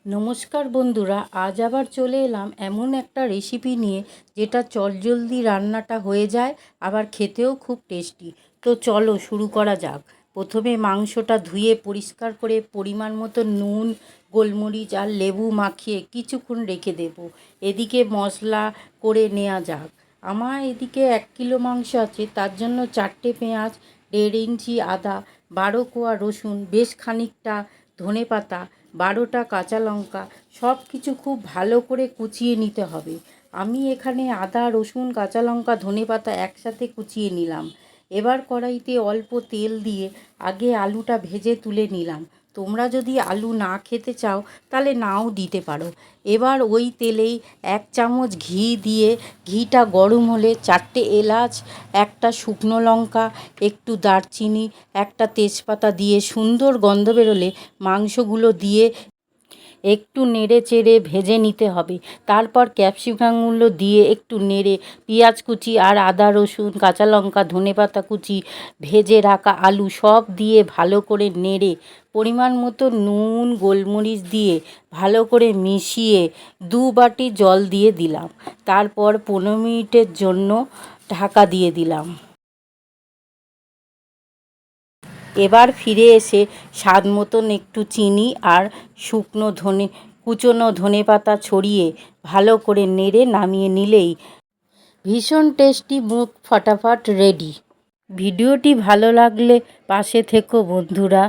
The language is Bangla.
নমস্কার বন্ধুরা, আজ আবার চলে এলাম এমন একটা রেসিপি নিয়ে যেটা চটজলদি রান্নাটা হয়ে যায়, আবার খেতেও খুব টেস্টি। তো চলো শুরু করা যাক। প্রথমে মাংসটা ধুয়ে পরিষ্কার করে পরিমাণ মতো নুন, গোলমরিচ আর লেবু মাখিয়ে কিছুক্ষণ রেখে দেব। এদিকে মশলা করে নেওয়া যাক। আমার এদিকে 1 কিলো মাংস আছে, তার জন্য 4টে পেঁয়াজ, 1.5 ইঞ্চি আদা, 12 কোয়া রসুন, বেশ খানিকটা ধনেপাতা, 12টা কাঁচা লঙ্কা সব কিছু খুব ভালো করে কুচিয়ে নিতে হবে। আমি এখানে আদা, রসুন, কাঁচা লঙ্কা, ধনেপাতা একসাথে কুচিয়ে নিলাম। এবার কড়াইতে অল্প তেল দিয়ে আগে আলুটা ভেজে তুলে নিলাম। তোমরা যদি আলু না খেতে চাও তাহলে নাও দিতে পারো। এবার ওই তেলেই 1 চামচ ঘি দিয়ে ঘিটা গরম হলে 4টে এলাচ, একটা শুকনো লঙ্কা, একটু দারচিনি, একটা তেজপাতা দিয়ে সুন্দর গন্ধ বেরোলে মাংসগুলো দিয়ে একটু নেড়ে চেড়ে ভেজে নিতে হবে। তারপর ক্যাপসিকামগুলো দিয়ে একটু নেড়ে পেঁয়াজ কুচি আর আদা, রসুন, কাঁচা লঙ্কা, ধনেপাতা কুচি, ভেজে রাখা আলু সব দিয়ে ভালো করে নেড়ে পরিমাণ মতো নুন, গোলমরিচ দিয়ে ভালো করে মিশিয়ে 2 বাটি জল দিয়ে দিলাম। তারপর 15 মিনিটের জন্য ঢাকা দিয়ে দিলাম। এবার ফিরে এসে স্বাদ মতন একটু চিনি আর কুচনো ধনেপাতা ছড়িয়ে ভালো করে নেড়ে নামিয়ে নিলেই ভীষণ টেস্টি মুখ ফাটাফাট রেডি। ভিডিওটি ভালো লাগলে পাশে থেকো বন্ধুরা।